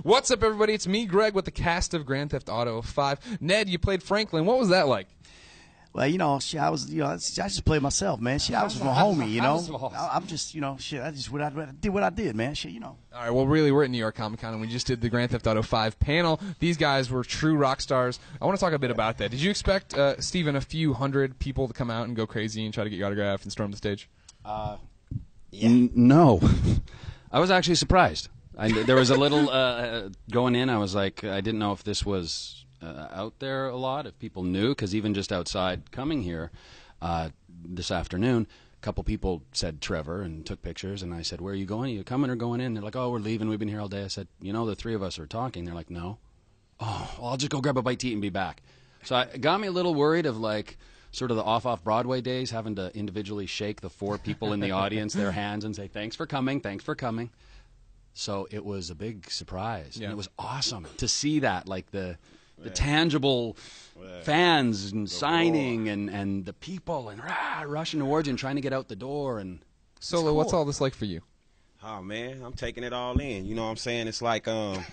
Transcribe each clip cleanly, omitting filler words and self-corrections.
What's up, everybody? It's me, Greg, with the cast of Grand Theft Auto 5. Ned, you played Franklin. What was that like? Well, I just played myself, man. I was my homie, I'm just, I did what I did, man. All right, well, really, we're at New York Comic Con, and we just did the Grand Theft Auto 5 panel. These guys were true rock stars. I want to talk a bit about that. Did you expect, Steven, a few hundred people to come out and go crazy and try to get your autograph and storm the stage? No. I was actually surprised. There was a little going in. I was like, I didn't know if this was out there a lot, if people knew, because even just outside coming here this afternoon, a couple people said Trevor and took pictures, and I said, where are you going? Are you coming or going in? They're like, oh, we're leaving. We've been here all day. I said, the three of us are talking. They're like, no. Oh, well, I'll just go grab a bite to eat and be back. So it got me a little worried of like sort of the off Broadway days, having to individually shake the four people in the audience, their hands, and say, thanks for coming, thanks for coming. So it was a big surprise. Yeah. And it was awesome to see that, like the tangible fans and signing and the people and rushing towards you and trying to get out the door. And Solo, cool. What's all this like for you? Oh, man, I'm taking it all in. You know what I'm saying? It's like I'm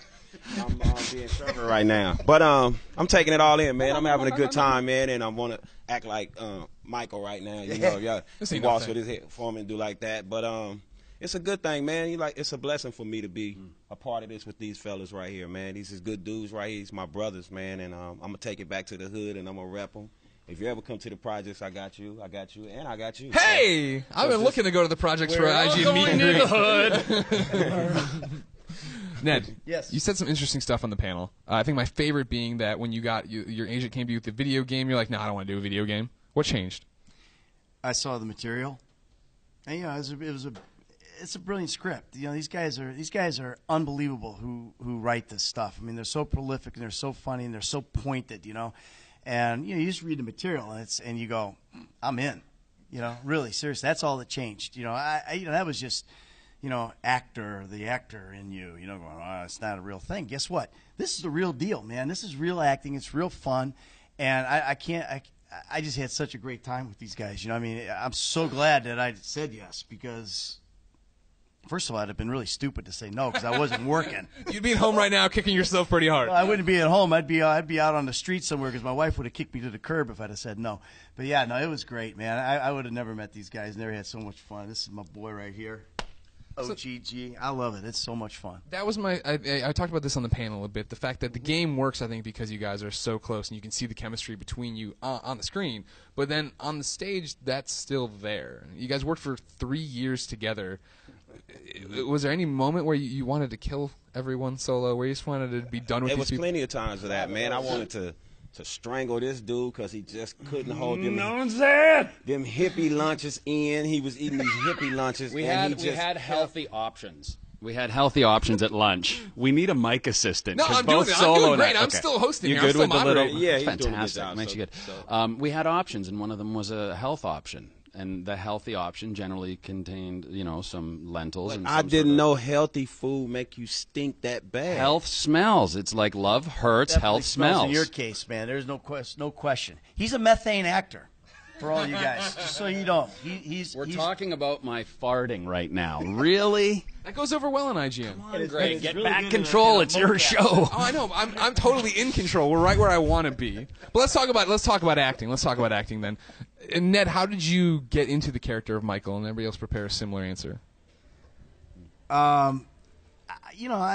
being Trevor right now. But I'm taking it all in, man. I'm having a good time, man, and I want to act like Michael right now. He walks with his head for me and do like that. But it's a good thing, man. It's a blessing for me to be a part of this with these fellas right here, man. These is good dudes right here. These my brothers, man, and I'm going to take it back to the hood, and I'm going to rep them. If you ever come to the projects, I got you, and I got you. Hey! I've been looking to go to the projects for IG meet and greet. hood. Ned, yes. You said some interesting stuff on the panel. I think my favorite being that when your agent came to you with the video game, you're like, no, I don't want to do a video game. What changed? I saw the material, and it's a brilliant script. These guys are unbelievable who write this stuff. I mean, they're so prolific and they're so funny and they're so pointed. And you just read the material and you go, I'm in. Really seriously, that's all that changed. That was just the actor in you. Going, oh, it's not a real thing. Guess what? This is the real deal, man. This is real acting. It's real fun, and I just had such a great time with these guys. I'm so glad that I said yes because. First of all, I'd have been really stupid to say no because I wasn't working. You'd be at home right now kicking yourself pretty hard. Well, I wouldn't be at home. I'd be out on the street somewhere because my wife would have kicked me to the curb if I'd have said no. But yeah, no, it was great, man. I would have never met these guys. Never had so much fun. This is my boy right here. OGG. I love it. It's so much fun. That was I talked about this on the panel a bit. The fact that the game works, I think, because you guys are so close and you can see the chemistry between you on the screen. But then on the stage, that's still there. You guys worked for 3 years together. Was there any moment where you wanted to kill everyone Solo, where you just wanted to be done with these people? There was plenty of times of that, man. I wanted to strangle this dude because he just couldn't hold them hippie lunches in. He was eating these hippie lunches. We had healthy options. We had healthy options at lunch. We need a mic assistant. No, I'm doing great. I'm still hosting. You good with the little? Yeah, fantastic. Makes you good. We had options, and one of them was a health option. And the healthy option generally contained, some lentils. And I didn't know healthy food make you stink that bad. Health smells. It's like love hurts, Definitely health smells. In your case, man, there's no question. He's a methane actor. For all you guys, just so you know, We're talking about my farting right now. Really? That goes over well on IGN. Come on, Greg, get really back control. It's your show. Oh, I know. I'm totally in control. We're right where I want to be. But let's talk about acting. Let's talk about acting then. And Ned, how did you get into the character of Michael? And everybody else prepare a similar answer. I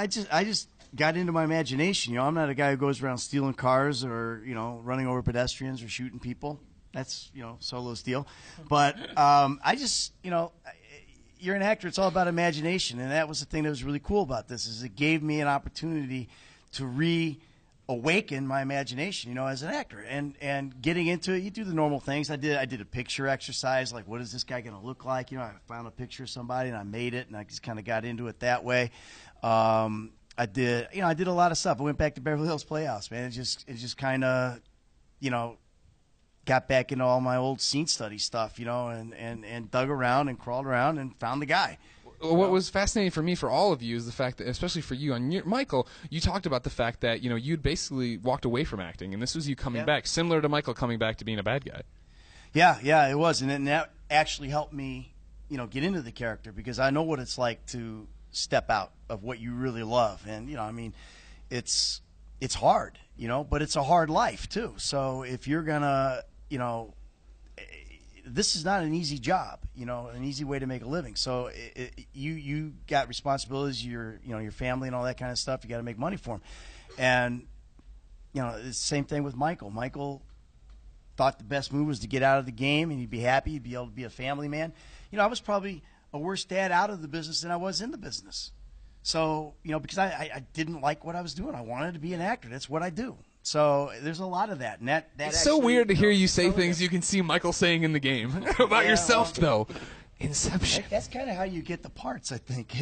just got into my imagination. I'm not a guy who goes around stealing cars or running over pedestrians or shooting people. That's Solo's deal. But I just you're an actor. It's all about imagination, and that was the thing that was really cool about this. Is it gave me an opportunity to reawaken my imagination, as an actor, and getting into it. You do the normal things. I did a picture exercise, like what is this guy going to look like? I found a picture of somebody and I made it, and I just kind of got into it that way. I did a lot of stuff. I went back to Beverly Hills Playhouse, man. It just kind of, got back into all my old scene study stuff, and dug around and crawled around and found the guy. What was fascinating for me, for all of you, is the fact that, especially for you, Michael, you talked about the fact that you'd basically walked away from acting, and this was you coming back, similar to Michael coming back to being a bad guy. Yeah, it was, and that actually helped me, get into the character because I know what it's like to step out of what you really love. And, you know, I mean, it's hard, you know, but it's a hard life too. So if you're going to, you know, this is not an easy job, you know, an easy way to make a living. So you got responsibilities, your family and all that kind of stuff. You got to make money for them. And, you know, it's the same thing with Michael. Michael thought the best move was to get out of the game and he'd be happy. He'd be able to be a family man. You know, I was probably a worse dad out of the business than I was in the business. So, you know, because I didn't like what I was doing. I wanted to be an actor. That's what I do. So there's a lot of that. And that it's actually, so weird to hear you say so things you can see Michael saying in the game about yourself, though. Inception. That's kind of how you get the parts, I think.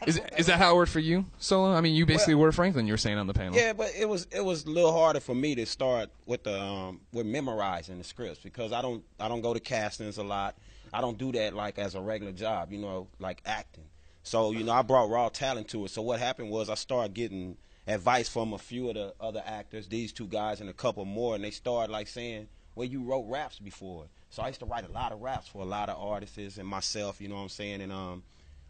Is that how it worked for you, Solo? I mean, you basically were Franklin. You were saying on the panel. Yeah, but it was a little harder for me to start with the with memorizing the scripts because I don't go to castings a lot. I don't do that like as a regular job, you know, like acting. So, you know, I brought raw talent to it. So what happened was I started getting advice from a few of the other actors, these two guys and a couple more, and they started like saying, well, you wrote raps before. So I used to write a lot of raps for a lot of artists and myself, you know what I'm saying? And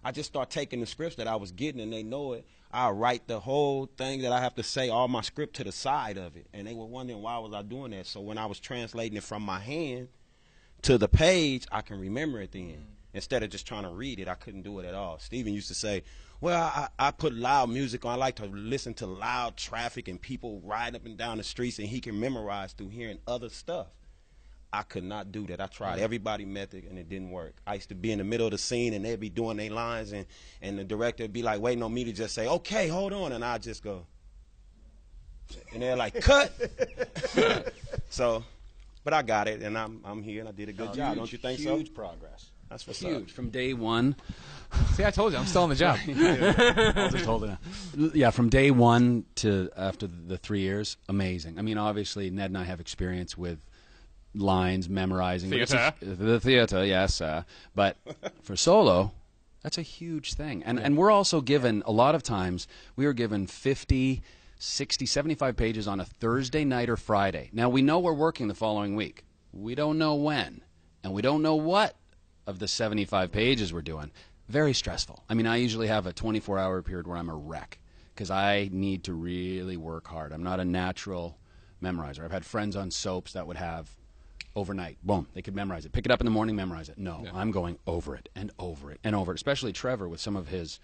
I just started taking the scripts that I was getting, and they know it. I write the whole thing that I have to say, all my script to the side of it. And they were wondering why was I doing that. So when I was translating it from my hand to the page, I can remember it then. Instead of just trying to read it, I couldn't do it at all. Steven used to say, well, I put loud music on. I like to listen to loud traffic and people riding up and down the streets, and he can memorize through hearing other stuff. I could not do that. I tried everybody method, and it didn't work. I used to be in the middle of the scene, and they'd be doing their lines, and the director would be like waiting on me to just say, okay, hold on, and I'd just go. And they're like, cut. So, but I got it, and I'm here, and I did a good job. Don't you think so? Huge progress. That's what's Huge. up. From day one. See, I told you, I'm still on the job. I'll just hold it now. Yeah, from day one to after the 3 years, amazing. I mean, obviously, Ned and I have experience with lines, memorizing. Theater. The theater, yes. But for Solo, that's a huge thing. And we're also given, a lot of times, we are given 50, 60, 75 pages on a Thursday night or Friday. Now, we know we're working the following week. We don't know when. And we don't know what of the 75 pages we're doing. Very stressful. I mean, I usually have a 24-hour period where I'm a wreck because I need to really work hard. I'm not a natural memorizer. I've had friends on soaps that would have overnight. Boom. They could memorize it. Pick it up in the morning, memorize it. No, yeah. I'm going over it and over it and over it, especially Trevor with some of his,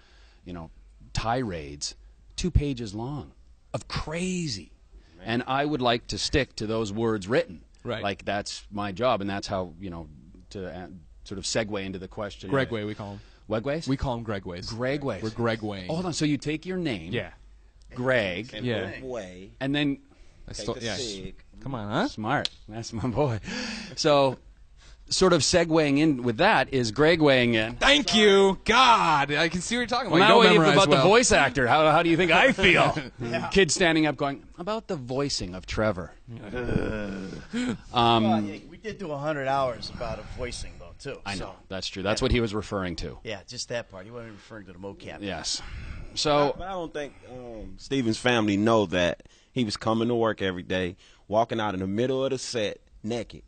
you know, tirades, 2 pages long of crazy. Man. And I would like to stick to those words written. Right. Like that's my job, and that's how, you know, to sort of segue into the question. Gregway, we call him. Wegways? We call him Gregways. Gregways. We're Gregwaying. Oh, hold on. So you take your name. Yeah. Greg. And yeah. And then. Sig. Come on, huh? Smart. That's my boy. So, sort of segueing in with that is Gregwaying in. Thank you. God, I can see what you're talking about. Well, now you about well. the voice actor. How do you think I feel? Yeah. Kid standing up going, about the voicing of Trevor. Well, yeah, we did do 100 hours about a voicing, though, too. I know. That's true. That's what he was referring to. Yeah, just that part. He wasn't referring to the mocap. Yes. So, but I don't think Steven's family know that he was coming to work every day, walking out in the middle of the set naked.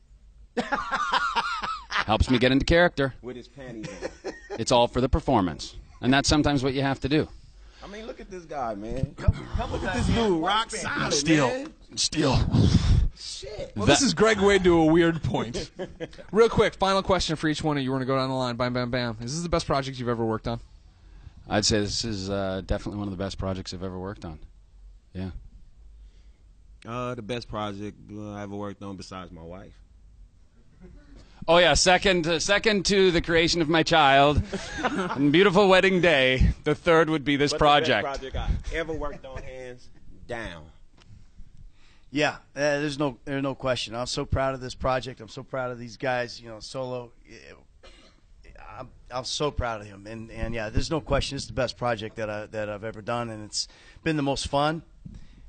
Helps me get into character. With his panties on. It's all for the performance. And that's sometimes what you have to do. I mean, look at this guy, man. Look at this dude, rock solid, man. Steel. Shit. Well, this is Greg Wade to a weird point. Real quick, final question for each one of you. We're going to go down the line. Bam, bam, bam. Is this the best project you've ever worked on? I'd say this is definitely one of the best projects I've ever worked on. Yeah. The best project I ever worked on besides my wife. Oh yeah, second to the creation of my child, and beautiful wedding day. The third would be this project. The best project I ever worked on, hands down. Yeah, there's no question. I'm so proud of this project. I'm so proud of these guys. You know, Solo. I'm so proud of him, and yeah, there's no question. It's the best project that I've ever done, and it's been the most fun.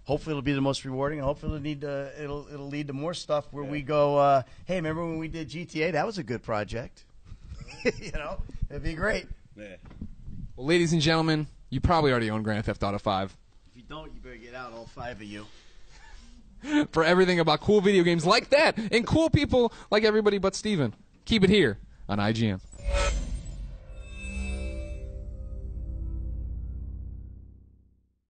Hopefully, it'll be the most rewarding, and hopefully, it'll lead to more stuff where we go. Hey, remember when we did GTA? That was a good project. You know, it'd be great. Yeah. Well, ladies and gentlemen, you probably already own Grand Theft Auto 5. If you don't, you better get out, all 5 of you. For everything about cool video games like that and cool people like everybody but Steven, keep it here on IGN.